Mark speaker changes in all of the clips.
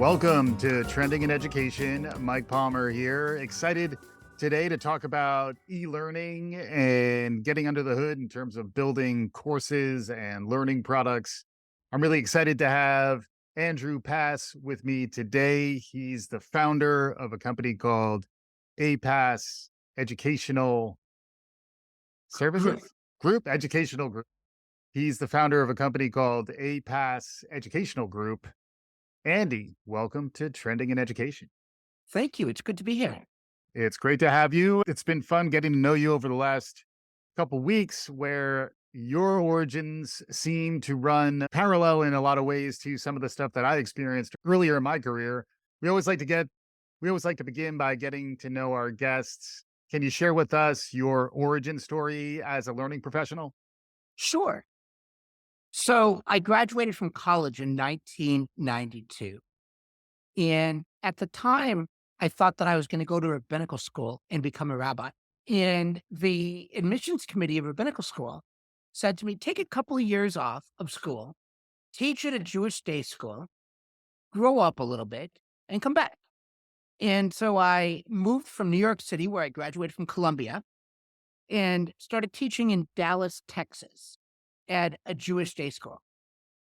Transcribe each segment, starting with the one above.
Speaker 1: Welcome to Trending in Education. Mike Palmer here. Excited today to talk about e-learning and getting under the hood in terms of building courses and learning products. I'm really excited to have Andrew Pass with me today. He's the founder of a company called APAS Educational
Speaker 2: Group.
Speaker 1: Services Group, Educational Group. He's the founder of a company called APAS Educational Group. Andy, welcome to Trending in Education.
Speaker 2: Thank you. It's good to be here.
Speaker 1: It's great to have you. It's been fun getting to know you over the last couple weeks, where your origins seem to run parallel in a lot of ways to some of the stuff that I experienced earlier in my career. We always like to begin by getting to know our guests. Can you share with us your origin story as a learning professional?
Speaker 2: Sure. So I graduated from college in 1992. And at the time, I thought that I was going to go to rabbinical school and become a rabbi. And the admissions committee of rabbinical school said to me, take a couple of years off of school, teach at a Jewish day school, grow up a little bit, and come back. And so I moved from New York City, where I graduated from Columbia, and started teaching in Dallas, Texas at a Jewish day school.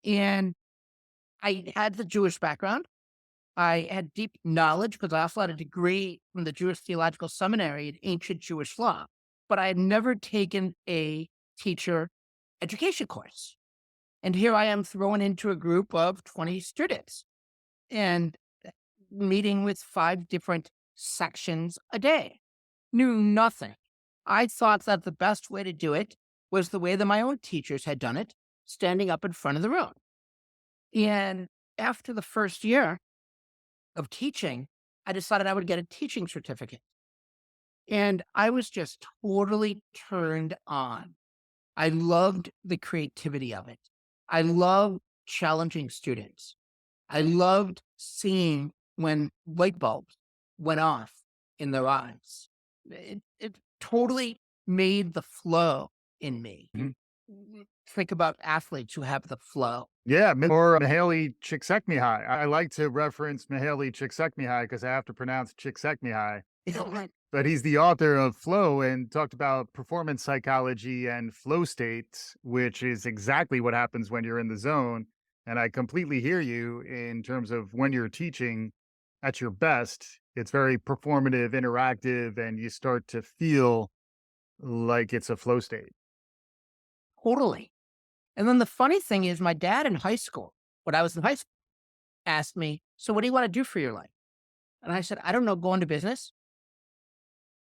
Speaker 2: And I had the Jewish background. I had deep knowledge because I also had a degree from the Jewish Theological Seminary in ancient Jewish law, but I had never taken a teacher education course. And here I am thrown into a group of 20 students and meeting with 5 different sections a day. Knew nothing. I thought that the best way to do it was the way that my own teachers had done it, standing up in front of the room. And after the first year of teaching, I decided I would get a teaching certificate. And I was just totally turned on. I loved the creativity of it. I loved challenging students. I loved seeing when light bulbs went off in their eyes. It totally made the flow in me.
Speaker 1: Mhm.
Speaker 2: Think about athletes who have the flow.
Speaker 1: Yeah, or Mihaly Csikszentmihalyi. I like to reference Mihaly Csikszentmihalyi because I have to pronounce Csikszentmihalyi.
Speaker 2: Right.
Speaker 1: But he's the author of Flow and talked about performance psychology and flow states, which is exactly what happens when you're in the zone. And I completely hear you in terms of when you're teaching at your best, it's very performative, interactive, and you start to feel like it's a flow state.
Speaker 2: Totally. And then the funny thing is, my dad in high school, when I was in high school, asked me, so what do you want to do for your life? And I said, I don't know, go into business.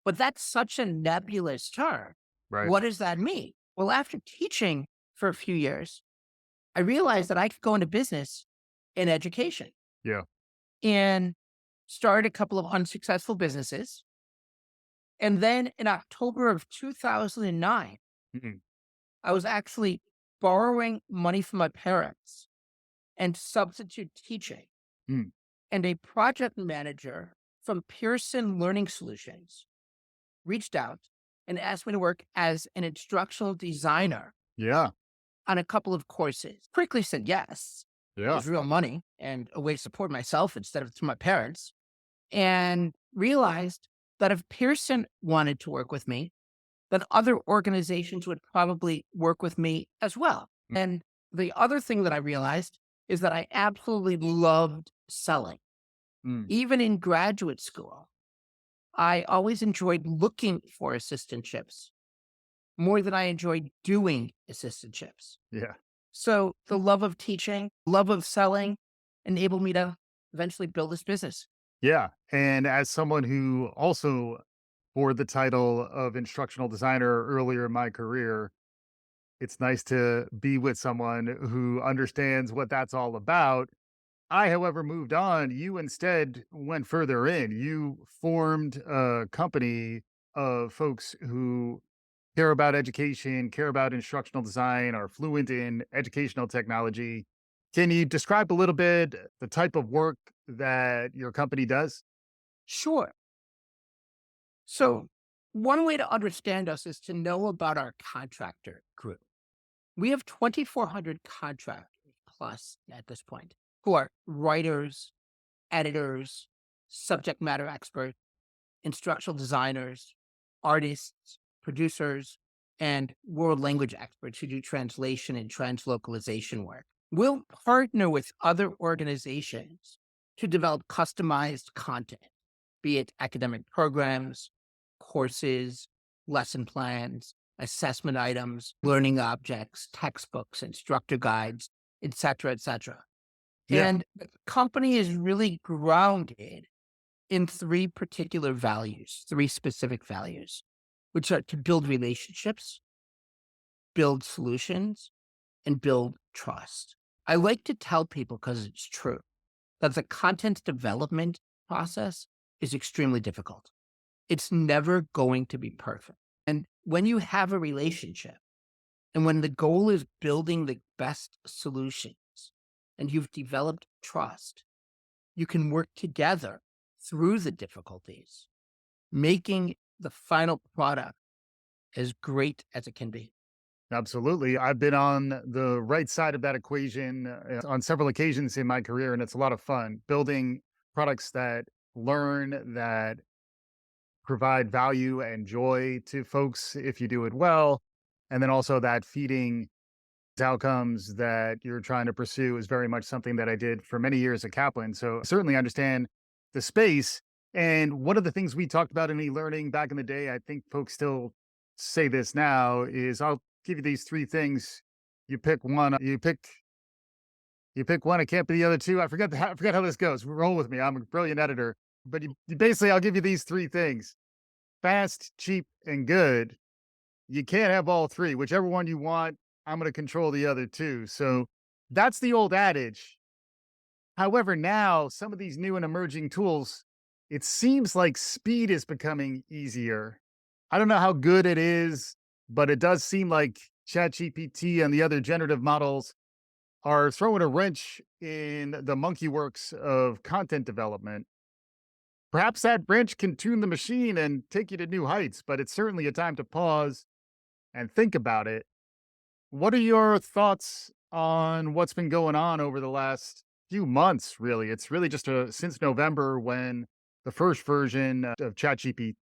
Speaker 2: But that's such a nebulous term.
Speaker 1: Right.
Speaker 2: What does that mean? Well, after teaching for a few years, I realized that I could go into business in education
Speaker 1: Yeah.
Speaker 2: and started a couple of unsuccessful businesses. And then in October of 2009,
Speaker 1: Mhm.
Speaker 2: I was actually borrowing money from my parents and substitute teaching.
Speaker 1: Mm.
Speaker 2: And a project manager from Pearson Learning Solutions reached out and asked me to work as an instructional designer
Speaker 1: Yeah.
Speaker 2: on a couple of courses. Quickly said yes. It
Speaker 1: Yeah.
Speaker 2: was real money and a way to support myself instead of through my parents. And realized that if Pearson wanted to work with me, then other organizations would probably work with me as well. And the other thing that I realized is that I absolutely loved selling.
Speaker 1: Mm.
Speaker 2: Even in graduate school, I always enjoyed looking for assistantships more than I enjoyed doing assistantships.
Speaker 1: Yeah.
Speaker 2: So the love of teaching, love of selling enabled me to eventually build this business.
Speaker 1: Yeah. And as someone who also bore the title of instructional designer earlier in my career, it's nice to be with someone who understands what that's all about. I, however, moved on. You instead went further in. You formed a company of folks who care about education, care about instructional design, are fluent in educational technology. Can you describe a little bit the type of work that your company does?
Speaker 2: Sure. So one way to understand us is to know about our contractor group. We have 2,400 contractors plus at this point who are writers, editors, subject matter experts, instructional designers, artists, producers, and world language experts who do translation and translocalization work. We'll partner with other organizations to develop customized content, be it academic programs, courses, lesson plans, assessment items, learning objects, textbooks, instructor guides, et cetera, et cetera.
Speaker 1: Yeah,
Speaker 2: And the company is really grounded in three particular values, three specific values, which are to build relationships, build solutions, and build trust. I like to tell people, because it's true, that the content development process is extremely difficult. It's never going to be perfect. And when you have a relationship and when the goal is building the best solutions and you've developed trust, you can work together through the difficulties, making the final product as great as it can be.
Speaker 1: absolutely. I've been on the right side of that equation on several occasions in my career, and it's a lot of fun building products that learn, that provide value and joy to folks if you do it well. And then also that feeding outcomes that you're trying to pursue is very much something that I did for many years at Kaplan. So I certainly understand the space. And one of the things we talked about in e-learning back in the day, I think folks still say this now, is I'll give you these three things. You pick one. You pick one. It can't be the other two. I forget how this goes. Roll with me. I'm a brilliant editor. But you basically, I'll give you these three things: fast, cheap, and good. You can't have all three. Whichever one you want, I'm going to control the other two. So that's the old adage. However, now some of these new and emerging tools, it seems like speed is becoming easier. I don't know how good it is, but it does seem like ChatGPT and the other generative models are throwing a wrench in the monkey works of content development. Perhaps that wrench can tune the machine and take you to new heights, but it's certainly a time to pause and think about it. What are your thoughts on what's been going on over the last few months, really? It's really just since November when the first version of ChatGPT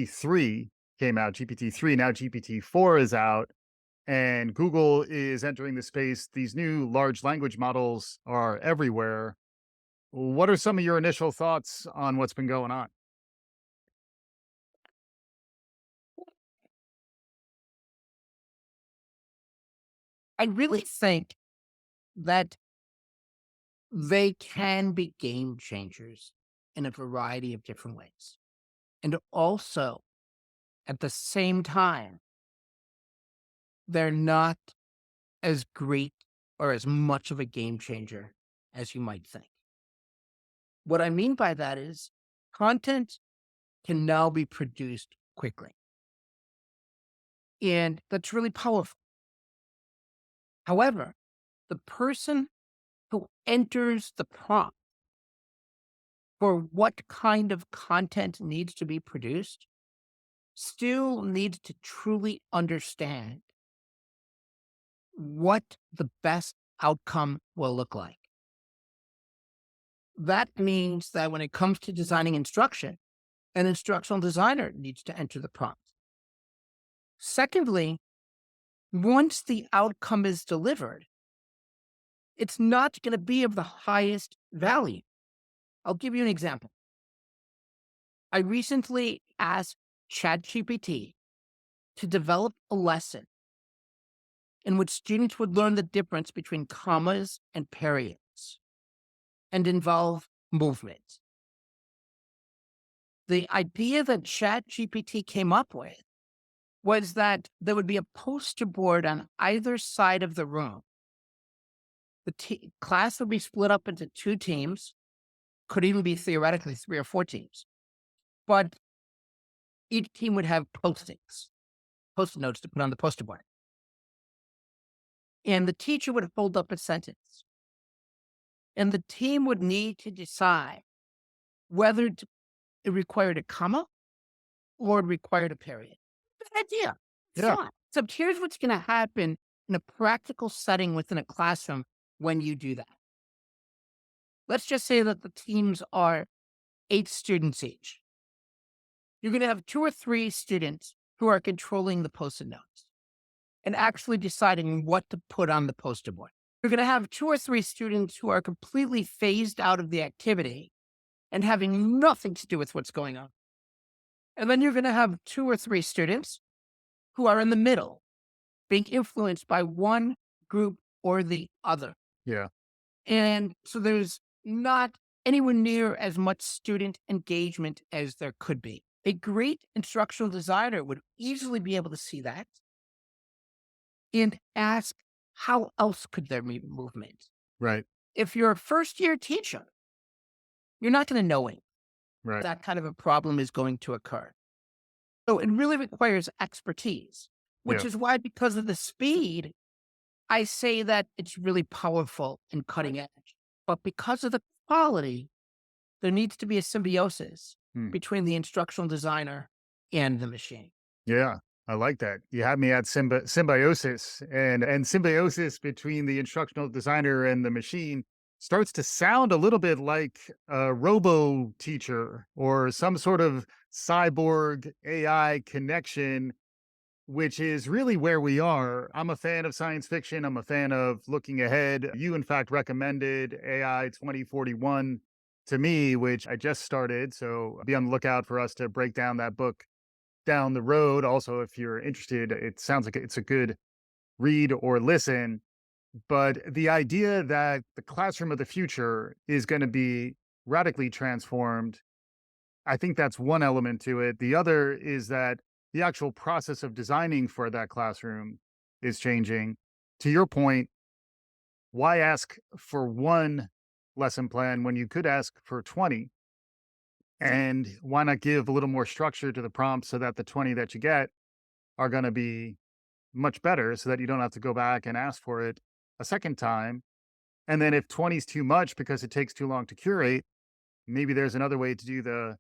Speaker 1: 3 came out, GPT 3, now GPT 4 is out, and Google is entering the space. These new large language models are everywhere. What are some of your initial thoughts on what's been going on?
Speaker 2: I really think that they can be game changers in a variety of different ways. And also, at the same time, they're not as great or as much of a game changer as you might think. What I mean by that is content can now be produced quickly, and that's really powerful. However, the person who enters the prompt for what kind of content needs to be produced still needs to truly understand what the best outcome will look like. That means that when it comes to designing instruction, an instructional designer needs to enter the prompt. Secondly, once the outcome is delivered, it's not going to be of the highest value. I'll give you an example. I recently asked ChatGPT to develop a lesson in which students would learn the difference between commas and periods and involve movement. The idea that ChatGPT came up with was that there would be a poster board on either side of the room. The class would be split up into two teams, could even be theoretically three or four teams, but each team would have post-it notes to put on the poster board. And the teacher would hold up a sentence, and the team would need to decide whether it required a comma or it required a period. Good idea.
Speaker 1: Yeah.
Speaker 2: Fun. So here's what's going to happen in a practical setting within a classroom when you do that. let's just say that the teams are 8 students each. You're going to have 2 or 3 students who are controlling the post-it notes and actually deciding what to put on the poster board. You're going to have 2 or 3 students who are completely phased out of the activity and having nothing to do with what's going on. And then you're going to have 2 or 3 students who are in the middle, being influenced by one group or the other.
Speaker 1: Yeah.
Speaker 2: And so there's not anywhere near as much student engagement as there could be. A great instructional designer would easily be able to see that and ask, how else could there be movement?
Speaker 1: Right.
Speaker 2: If you're a first year teacher, you're not going to know it.
Speaker 1: Right.
Speaker 2: That kind of a problem is going to occur. So it really requires expertise, which
Speaker 1: Yeah.
Speaker 2: is why, because of the speed, I say that it's really powerful and cutting edge. But because of the quality, there needs to be a symbiosis
Speaker 1: Hmm.
Speaker 2: between the instructional designer and the machine.
Speaker 1: Yeah, I like that. You had me at symbiosis, and symbiosis between the instructional designer and the machine starts to sound a little bit like a robo teacher or some sort of cyborg AI connection, which is really where we are. I'm a fan of science fiction. I'm a fan of looking ahead. You, in fact, recommended AI 2041 to me, which I just started. So be on the lookout for us to break down that book down the road. Also, if you're interested, it sounds like it's a good read or listen. But the idea that the classroom of the future is going to be radically transformed, I think that's one element to it. The other is that the actual process of designing for that classroom is changing. To your point, why ask for one lesson plan when you could ask for 20? And why not give a little more structure to the prompt so that the 20 that you get are going to be much better so that you don't have to go back and ask for it a second time. And then if 20 is too much because it takes too long to curate, maybe there's another way to do the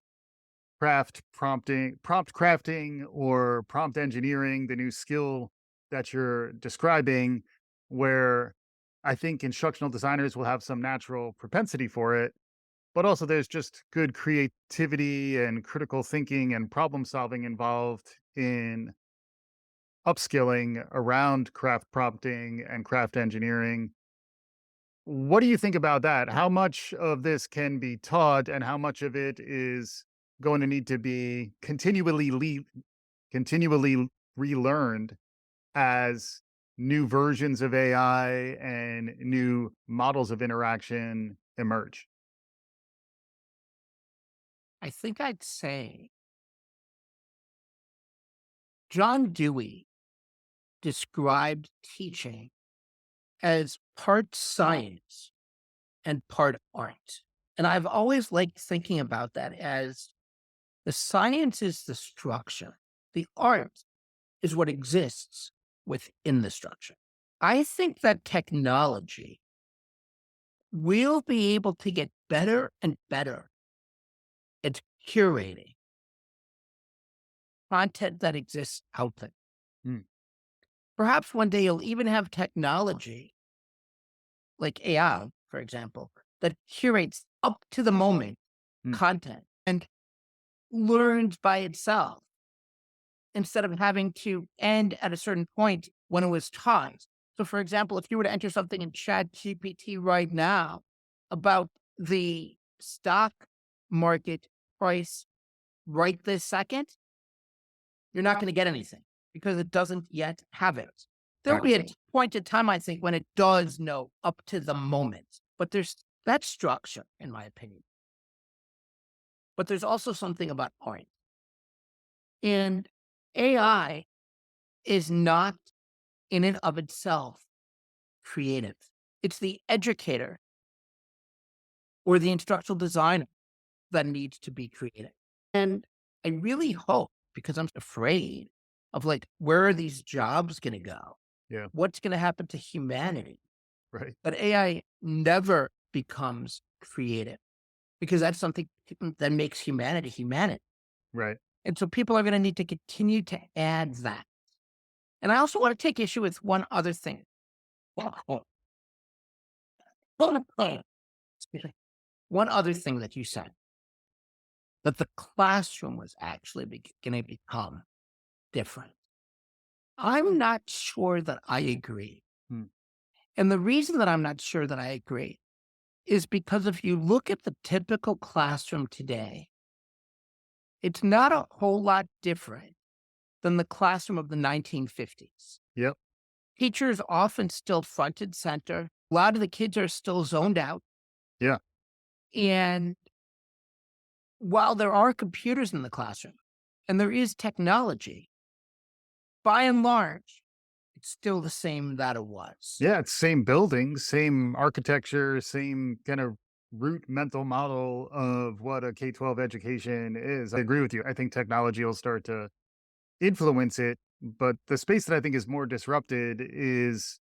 Speaker 1: prompt crafting or prompt engineering, the new skill that you're describing, where I think instructional designers will have some natural propensity for it. But also, there's just good creativity and critical thinking and problem solving involved in upskilling around craft prompting and craft engineering. What do you think about that? How much of this can be taught and how much of it is going to need to be continually relearned as new versions of AI and new models of interaction emerge?
Speaker 2: I think I'd say John Dewey described teaching as part science and part art. And I've always liked thinking about that as the science is the structure, the art is what exists within the structure. I think that technology will be able to get better and better at curating content that exists out there.
Speaker 1: Mm,
Speaker 2: Perhaps one day you'll even have technology like AI, for example, that curates up to the moment
Speaker 1: mm,
Speaker 2: content and learns by itself instead of having to end at a certain point when it was taught. So, for example, if you were to enter something in Chat GPT right now about the stock market price right this second, you're not going to get anything because it doesn't yet have it. There'll
Speaker 1: right,
Speaker 2: be a point in time, I think, when it does know up to the moment, but there's that structure, in my opinion. But there's also something about art. And AI is not in and of itself creative. It's the educator or the instructional designer that needs to be creative. And I really hope, because I'm afraid of like, where are these jobs going to go?
Speaker 1: yeah,
Speaker 2: What's going to happen to humanity?
Speaker 1: right,
Speaker 2: But AI never becomes creative because that's something that makes humanity humanity.
Speaker 1: right.
Speaker 2: And so people are going to need to continue to add that. And I also want to take issue with one other thing. Excuse me. one other thing that you said, that the classroom was actually going to become different. I'm not sure that I agree.
Speaker 1: Hmm.
Speaker 2: And the reason that I'm not sure that I agree is because if you look at the typical classroom today, it's not a whole lot different than the classroom of the 1950s.
Speaker 1: Yep.
Speaker 2: Teachers often still front and center. A lot of the kids are still zoned out.
Speaker 1: Yeah.
Speaker 2: And while there are computers in the classroom and there is technology, by and large, it's still the same that it was.
Speaker 1: Yeah, it's same building, same architecture, same kind of root mental model of what a K-12 education is. I agree with you. I think technology will start to influence it, but the space that I think is more disrupted is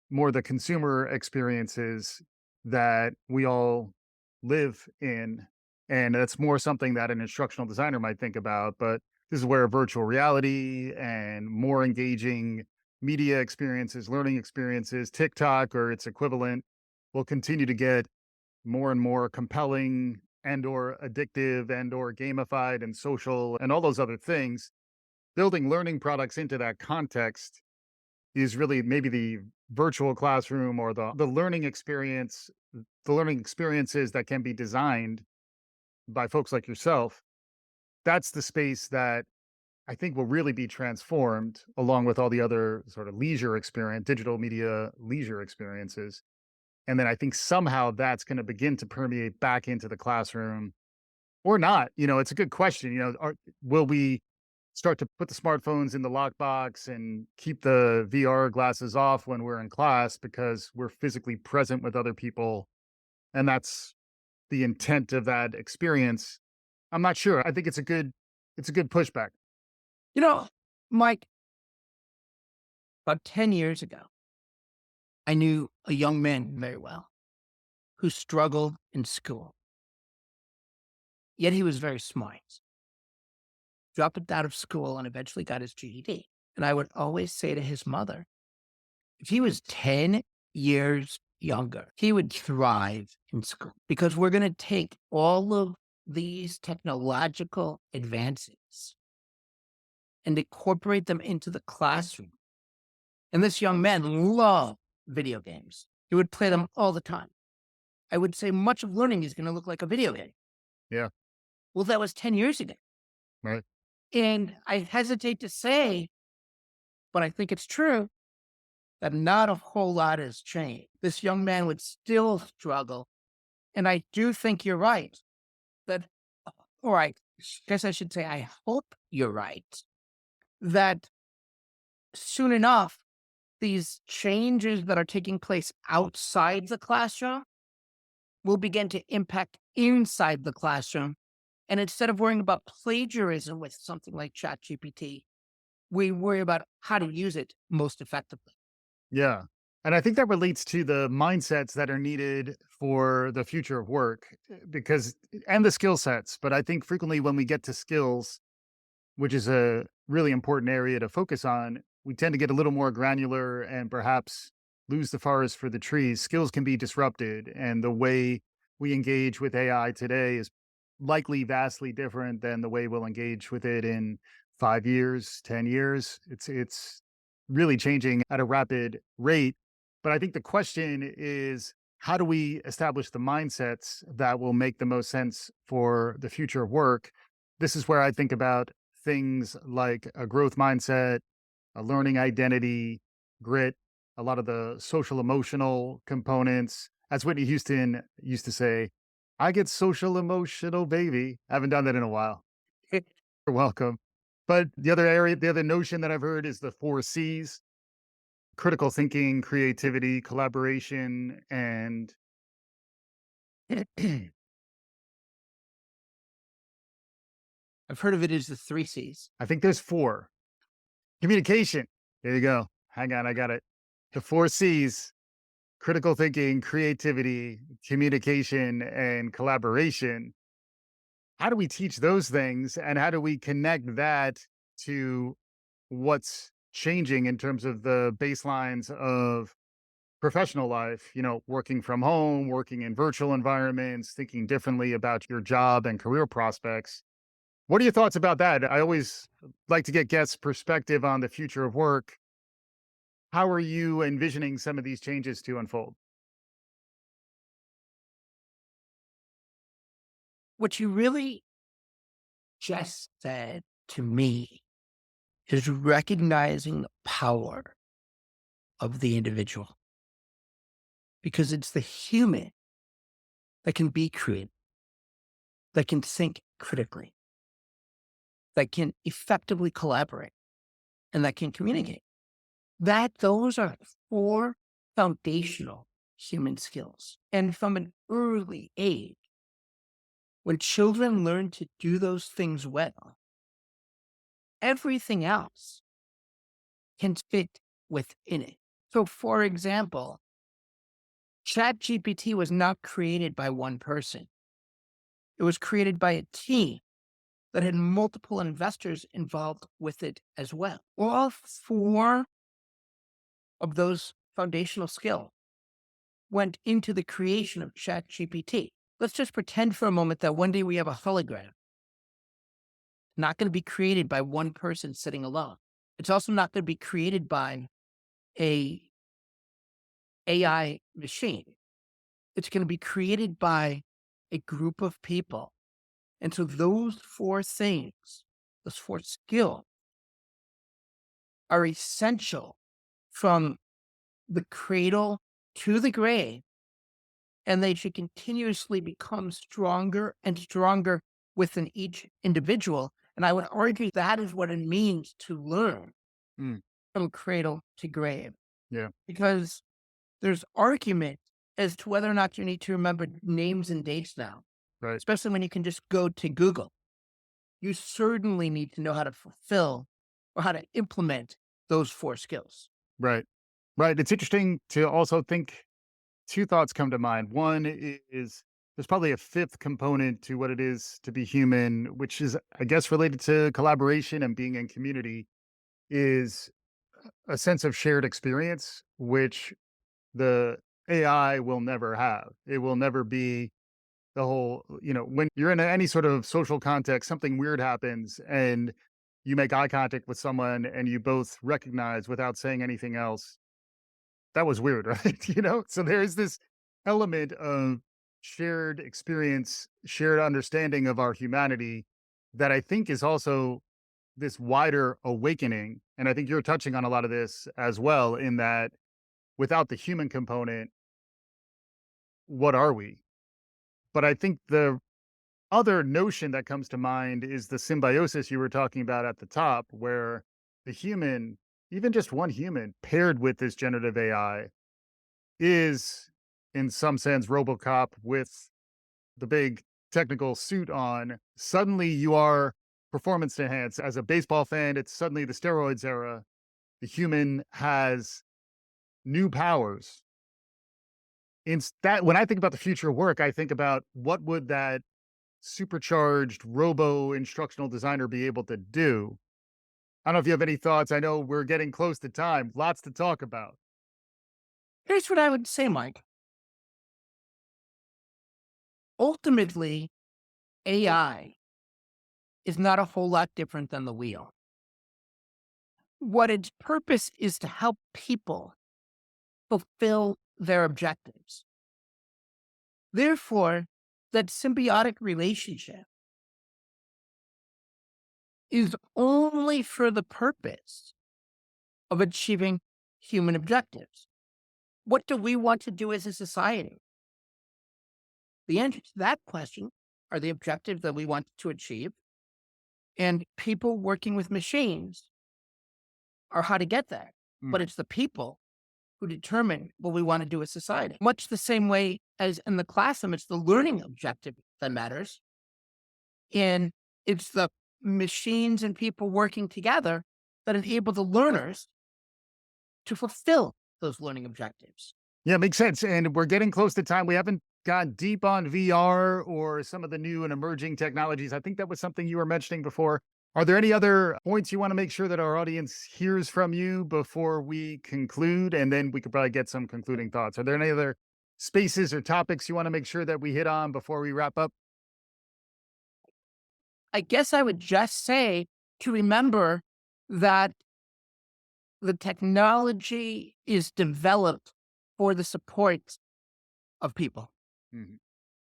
Speaker 1: more the consumer experiences that we all live in. And that's more something that an instructional designer might think about. But this is where virtual reality and more engaging media experiences, learning experiences, TikTok or its equivalent will continue to get more and more compelling and or addictive and or gamified and social and all those other things. Building learning products into that context is really maybe the virtual classroom or the learning experience, the learning experiences that can be designed by folks like yourself. That's the space that I think will really be transformed along with all the other sort of leisure experience, digital media leisure experiences. And then I think somehow that's going to begin to permeate back into the classroom or not. It's a good question. Will we start to put the smartphones in the lockbox and keep the VR glasses off when we're in class because we're physically present with other people? And that's the intent of that experience. I'm not sure. I think it's a good pushback.
Speaker 2: You know, Mike, about 10 years ago, I knew a young man very well who struggled in school, yet he was very smart. Dropped out of school and eventually got his GED. And I would always say to his mother, if he was 10 years younger, he would thrive in school because we're going to take all of these technological advances and incorporate them into the classroom. And this young man loved video games. He would play them all the time. I would say much of learning is going to look like a video game.
Speaker 1: Yeah.
Speaker 2: Well, that was 10 years ago.
Speaker 1: Right.
Speaker 2: And I hesitate to say, but I think it's true that not a whole lot has changed. This young man would still struggle. And I do think you're right that, or I guess I should say, I hope you're right that soon enough, these changes that are taking place outside the classroom will begin to impact inside the classroom. And instead of worrying about plagiarism with something like ChatGPT, we worry about how to use it most effectively.
Speaker 1: Yeah. And I think that relates to the mindsets that are needed for the future of work because, and the skill sets. But I think frequently when we get to skills, which is a really important area to focus on, we tend to get a little more granular and perhaps lose the forest for the trees. Skills can be disrupted, and the way we engage with AI today is likely vastly different than the way we'll engage with it in 5 years, 10 years. It's really changing at a rapid rate. But I think the question is, how do we establish the mindsets that will make the most sense for the future of work? This is where I think about things like a growth mindset, a learning identity, grit, a lot of the social emotional components. As Whitney Houston used to say, I get social emotional, baby. I haven't done that in a while. You're welcome. But the other notion that I've heard is the four C's: critical thinking, creativity, collaboration, and
Speaker 2: I've heard of it as the three C's.
Speaker 1: I think there's four. Communication. There you go. Hang on, I got it. The four C's: critical thinking, creativity, communication, and collaboration. How do we teach those things and how do we connect that to what's changing in terms of the baselines of professional life, working from home, working in virtual environments, thinking differently about your job and career prospects. What are your thoughts about that? I always like to get guests' perspective on the future of work. How are you envisioning some of these changes to unfold?
Speaker 2: What you really just said to me is recognizing the power of the individual, because it's the human that can be creative, that can think critically, that can effectively collaborate, and that can communicate. Those are four foundational human skills. And from an early age, when children learn to do those things well, everything else can fit within it. So, for example, ChatGPT was not created by one person. It was created by a team that had multiple investors involved with it as well. All four of those foundational skills went into the creation of ChatGPT. Let's just pretend for a moment that one day we have a hologram, not going to be created by one person sitting alone. It's also not going to be created by a AI machine. It's going to be created by a group of people. And so those four things, those four skills are essential from the cradle to the grave, and they should continuously become stronger and stronger within each individual. And I would argue that is what it means to learn
Speaker 1: Mm,
Speaker 2: from cradle to grave,
Speaker 1: yeah,
Speaker 2: because there's argument as to whether or not you need to remember names and dates now,
Speaker 1: right,
Speaker 2: especially when you can just go to Google. You certainly need to know how to fulfill or how to implement those four skills.
Speaker 1: right, right. It's interesting to also think. Two thoughts come to mind. One is there's probably a fifth component to what it is to be human, which is, I guess, related to collaboration and being in community, is a sense of shared experience, which the AI will never have. It will never be the whole, when you're in any sort of social context, something weird happens and you make eye contact with someone and you both recognize without saying anything else that was weird, right? So there's this element of shared experience, shared understanding of our humanity that I think is also this wider awakening. And I think you're touching on a lot of this as well, in that without the human component, what are we? But I think the other notion that comes to mind is the symbiosis you were talking about at the top, where the human, even just one human paired with this generative AI, is in some sense RoboCop with the big technical suit on. Suddenly you are performance enhanced. As a baseball fan, it's suddenly the steroids era. The human has new powers. That when I think about the future of work, I think about what would that supercharged robo instructional designer be able to do. I don't know if you have any thoughts. I know we're getting close to time. Lots to talk about.
Speaker 2: Here's what I would say, Mike. Ultimately, AI is not a whole lot different than the wheel. What its purpose is to help people fulfill their objectives. Therefore, that symbiotic relationship is only for the purpose of achieving human objectives. What do we want to do as a society? The answer to that question are the objectives that we want to achieve, and people working with machines are how to get there.
Speaker 1: Mm,
Speaker 2: But it's the people who determine what we want to do as society. Much the same way as in the classroom, it's the learning objective that matters. And it's the machines and people working together that enable the learners to fulfill those learning objectives.
Speaker 1: yeah, makes sense. And we're getting close to time. We haven't gone deep on VR or some of the new and emerging technologies. I think that was something you were mentioning before. Are there any other points you want to make sure that our audience hears from you before we conclude? And then we could probably get some concluding thoughts. Are there any other spaces or topics you want to make sure that we hit on before we wrap up?
Speaker 2: I guess I would just say to remember that the technology is developed for the support of people.
Speaker 1: Mhm.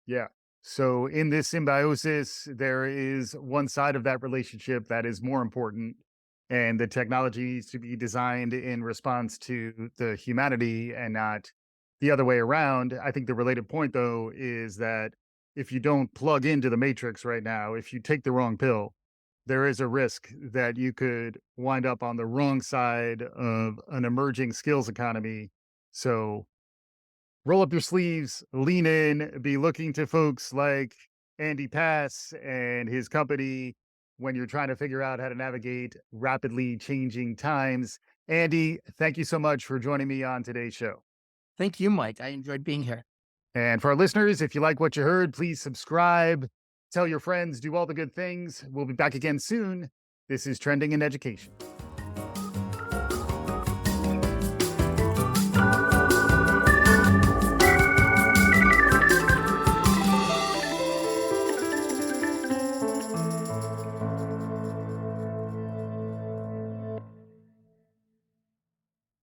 Speaker 1: Yeah. So in this symbiosis, there is one side of that relationship that is more important, and the technology needs to be designed in response to the humanity and not the other way around. I think the related point, though, is that if you don't plug into the matrix right now, if you take the wrong pill, there is a risk that you could wind up on the wrong side of an emerging skills economy. So roll up your sleeves, lean in, be looking to folks like Andy Pass and his company when you're trying to figure out how to navigate rapidly changing times. Andy, thank you so much for joining me on today's show.
Speaker 2: Thank you, Mike. I enjoyed being here.
Speaker 1: And for our listeners, if you like what you heard, please subscribe, tell your friends, do all the good things. We'll be back again soon. This is Trending in Education.